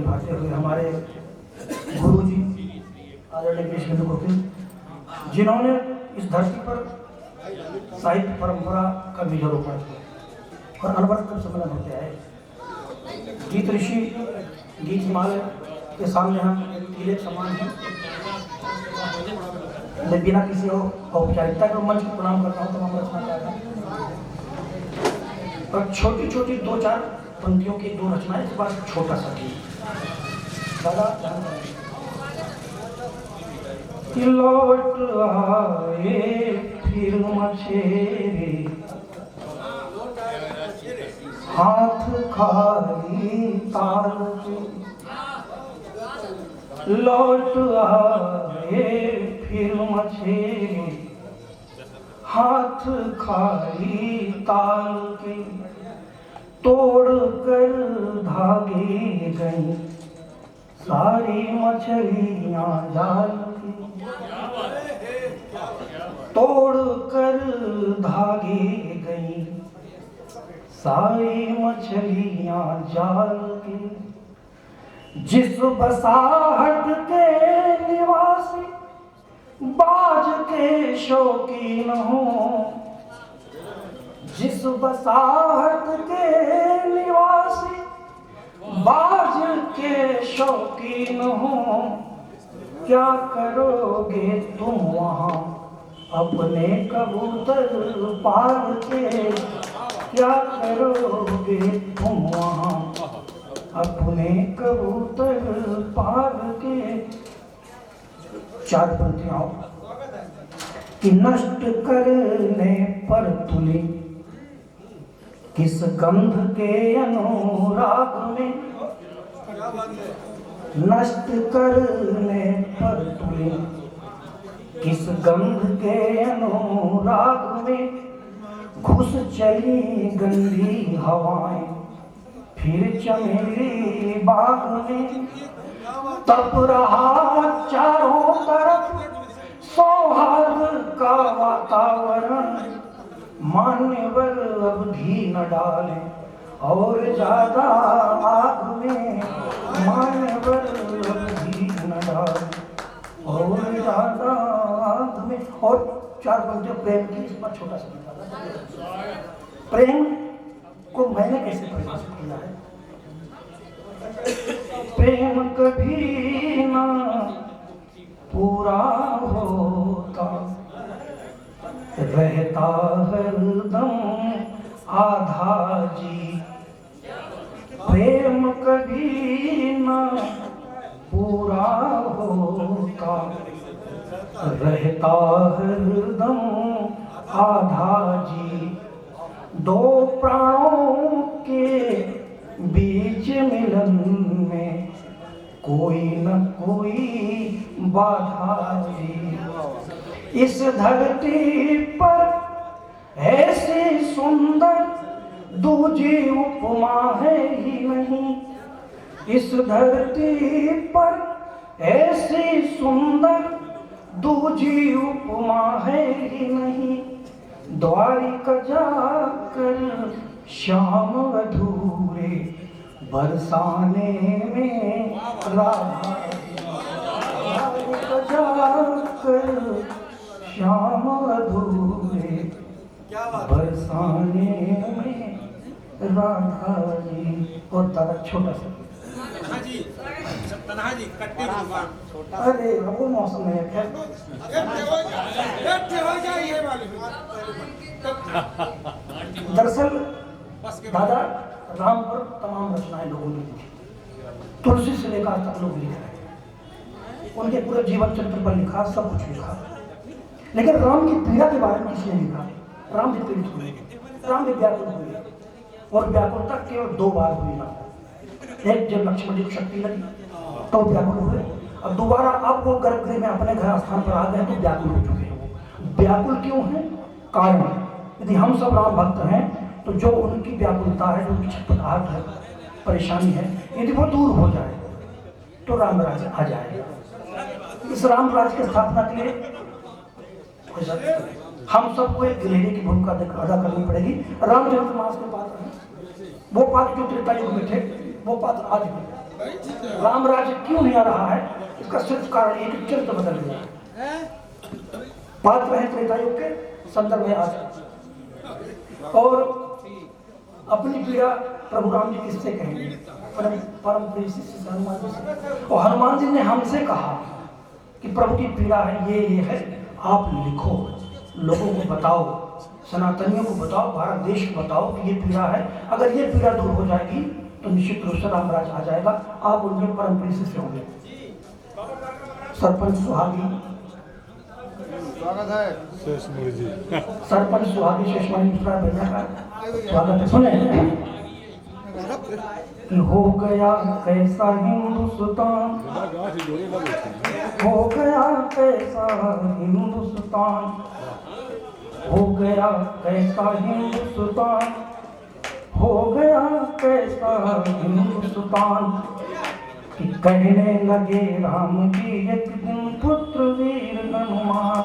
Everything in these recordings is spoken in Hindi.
निभाते हुए हमारे गुरु जी आदरणीय कृष्ण गोखले, जिन्होंने इस धरती पर साहित्य परंपरा का बीजारोपण किया और अनवरत कब सम्मेलन होते आए। गीत ऋषि गीत हिमालय के सामने हम कीले समान हैं। मैं बिना किसी औपचारिकता के मंच को प्रणाम करता हूँ तमाम रचनाकार हैं। और छोटी छोटी 2-4 पंक्तियों की 2 रचनाएं, इस बार छोटा सा दादा लौट आए फिर मछेरे हाथ खाली ताल के, लौट आए फिर मछेरे हाथ खाली ताल के, तोड़ कर धागे गई सारी मछलियां जाल की, तोड़ कर धागे गई सारी मछलियां जाल की। जिस बसाहट के निवासी बाज के शौकीन हो, जिस बसाहट के निवासी बाज के शौकीन हो, क्या करोगे तुम वहाँ अपने कबूतर पाल के, क्या करोगे तुम वहाँ अपने कबूतर पाल के। 4 पंक्तियां कि नष्ट करने पर तुले किस गंध के अनुराग में, नष्ट करने पर तुले किस गंध के अनुराग में, घुस चली गंदी हवाएं फिर चमेली बाग में, तप रहा चारों तरफ सौहार्द का वातावरण, मान्यवर अवधि न डाले और ज्यादा आग में, मान्यवर अवधि न डाले और ज्यादा आग में। और 4 पंक्तियां प्रेम की, इस पर छोटा सा प्रेम को मैंने कैसे परिभाषित किया है। प्रेम कभी ना पूरा होता, रहता हरदम आधा जी। प्रेम कभी ना पूरा होता, रहता हरदम आधा जी। 2 प्राणों के बीच मिलन में कोई न कोई बाधा जी। इस धरती पर ऐसी सुंदर दूजी उपमा है ही नहीं, इस धरती पर ऐसी सुंदर दूजी उपमा है ही नहीं। द्वारिका जाकर श्याम अधूरे बरसाने में राधा, द्वारिका जाकर श्याम अधूरे बरसाने में राधा जी। और दादा छोटा सा अरे वो मौसम है खैर। दरअसल दादा राम पर तमाम रचनाएं लोगों ने लिखी, तुलसी से लेकर तक लोग लिख रहे हैं, उनके पूरे जीवन चरित्र पर लिखा, सब कुछ लिखा। लेकिन राम की पीड़ा के बारे में किसी ने लिखा। राम भी पीड़ित हुए, राम भी व्याकुल हुए, और व्याकुलता केवल 2 बार हुई राम। एक जब लक्ष्मण जी को शक्ति लगी तो व्याकुल हुए, और दोबारा अब वो गर्भगृह में अपने घर स्थान पर आ गए तो व्याकुल हो चुके हैं। व्याकुल क्यों है? कारण यदि हम सब राम भक्त हैं तो जो उनकी व्याकुलता है, जो उनकी छटपटाहट है, परेशानी है, यदि वो दूर हो जाए तो राम राज्य आ जाएगा। इस राम राज्य की स्थापना के लिए हम सबको एक गिलहरी की भूमिका अदा करनी पड़ेगी। रामचरितमानस के पात्र हैं, वो पात्र जो त्रेता युग में थे वो पात्र आज भी राम राज्य क्यों नहीं आ रहा है? इसका सिर्फ कारण एक चरित्र बदल गया। पात्र है त्रेता युग के, संदर्भ है आज। और अपनी पीड़ा प्रभु राम जी किससे कहेंगे? परम प्रिय शिष्य हनुमान जी से। और हनुमान जी ने हमसे कहा कि प्रभु की पीड़ा है, ये है, आप लिखो, लोगों को बताओ, सनातनियों को बताओ, भारत देश को बताओ कि ये पीड़ा है। अगर ये पीड़ा दूर हो जाएगी तो निश्चित रूप से रामराज आ जाएगा, आप उनके परम प्रिय शिष्य होंगे। सरपंच सुहागी, स्वागत है शेषमणि जी। सरपंच सुहागी शेषमणि मिश्रा भैया का स्वागत है। सुने, हो गया कैसा हिंदुस्तान, हो गया कैसा हिंदुस्तान, हो गया कैसा हिंदुस्तान, हो गया कैसा हिंदुस्तान, कि कहने लगे राम जी एक दिन पुत्र वीर हनुमान,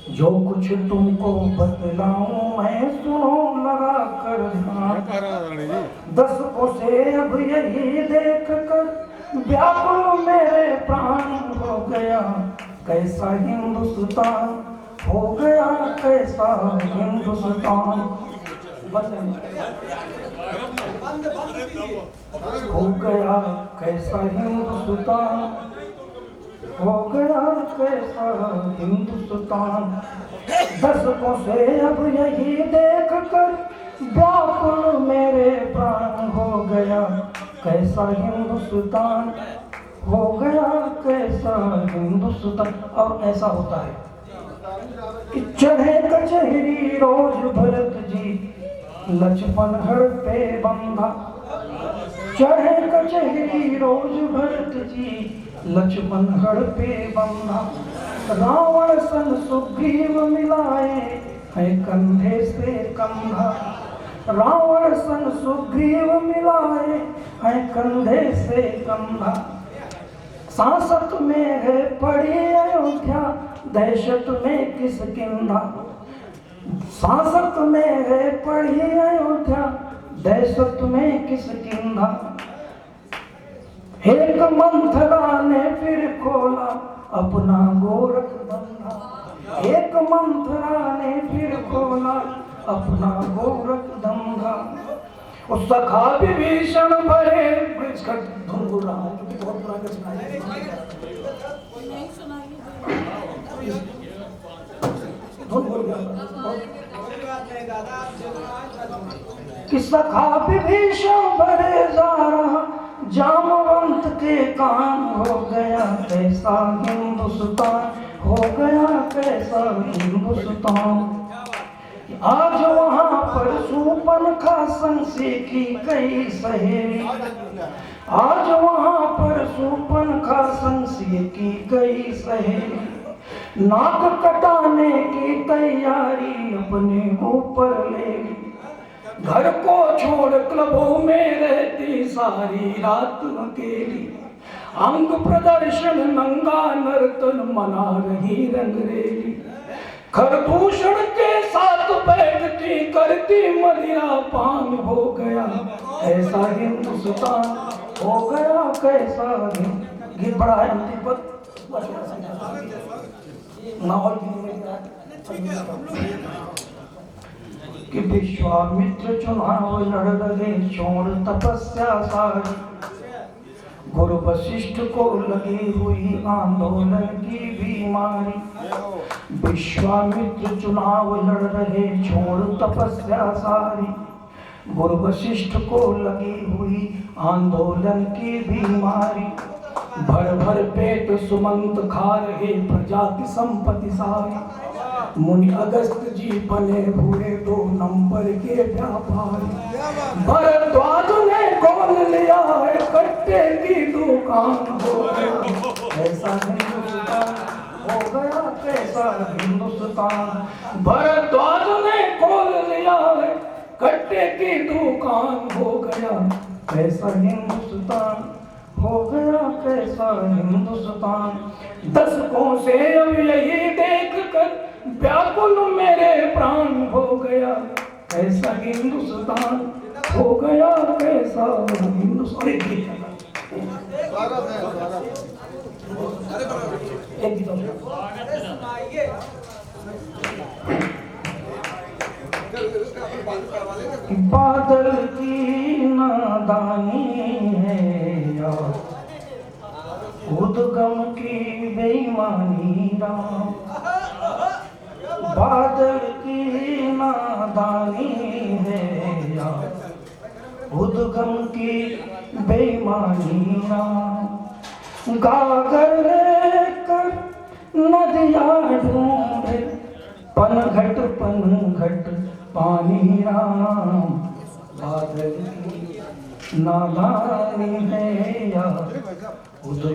जो कुछ तुमको बतलाऊं मैं सुनो लगा कर ध्यान। 10 कोसे अब यही देख कर व्याकुल मेरे प्राण, हो गया कैसा हिंदुस्तान, हो गया कैसा हिंदुस्तान, हो गया कैसा हिंदुस्तान, हो गया कैसा हिंदुस्तान। 10 कोसे अब यही देख कर व्याकुल मेरे प्राण, हो गया कैसा हिंदुस्तान, हो गया कैसा हिंदुस्तान। और ऐसा होता है कि चढ़े कचहरी रोज भरत जी, लक्ष्मण हर पे बंधा, चढ़े कचहरी रोज भरत जी, लक्ष्मण हर पे बंधा, रावण संग सुग्रीव मिलाए है कंधे से कंधा, रावण संग सुग्रीव मिलाए है कंधे से कंधा, सांसत में है पड़ी अयोध्या, दहशत में किसकिंधा, सांसत में है पड़ी अयोध्या, दहशत में किसकिंधा। एक मंथरा ने फिर खोला अपना गोरख धंधा, एक मंथरा ने फिर खोला अपना गोरख धंधा। उस सखा विभीषण भरे धुन बोल रहा हूँ क्योंकि बहुत पुराना सुनाया कि सखा विभीषण भरे जा रहा, जामवंत के काम, हो गया कैसा हिंदुस्तान, हो गया कैसा हिंदुस्तान। आज वहाँ पर शूर्पणखा संग से की कई सहेली, आज वहाँ पर शूर्पणखा संग से की कई सहेली, नाक कटाने की तैयारी अपने ऊपर ले ली, घर को छोड़ क्लबों में रहती सारी रात अकेली, अंग प्रदर्शन नंगा नर्तन मना रही रंगरेली, खरदूषण के साथ बैठती करती मदिरा पान, हो गया ऐसा हिंदुस्तान, हो गया कैसा गीत बड़ा है अंतिम पद माहौल कि विश्वामित्र चुनाव लड़ रहे चोर तपस्या सारी, गुरु वशिष्ठ को लगी हुई आंदोलन की बीमारी, विश्वामित्र चुनाव लड़ रहे छोड़ तपस्या सारी, गुरु वशिष्ठ को लगी हुई आंदोलन की बीमारी, भर भर पेट सुमंत खा रहे प्रजा की संपत्ति सारी, मुनि अगस्त जी बने हुए 2 नंबर के व्यापारी, भरद्वाज ने खोल लिया है कट्टे की दुकान, हो गया ऐसा हिंदुस्तान, हो गया कैसा हिंदुस्तान। भरद्वाज ने खोल लिया है कट्टे की दुकान, हो गया कैसा हिंदुस्तान, हो गया कैसा हिंदुस्तान। 10 कोसे अब यही देख कर व्याकुल मेरे प्राण, हो गया कैसा हिंदुस्तान, हो गया कैसा हिंदुस्तान। स्वागत है स्वागत। एक गीत और। बादल की नादानी है या उद्गम की बेईमानी राम, बादल की नादानी है या उद्गम की बेईमानी राम, गागर लेकर नदियाँ ढूंढे पनघट पानी राम, बादल की नादानी है या उद्गम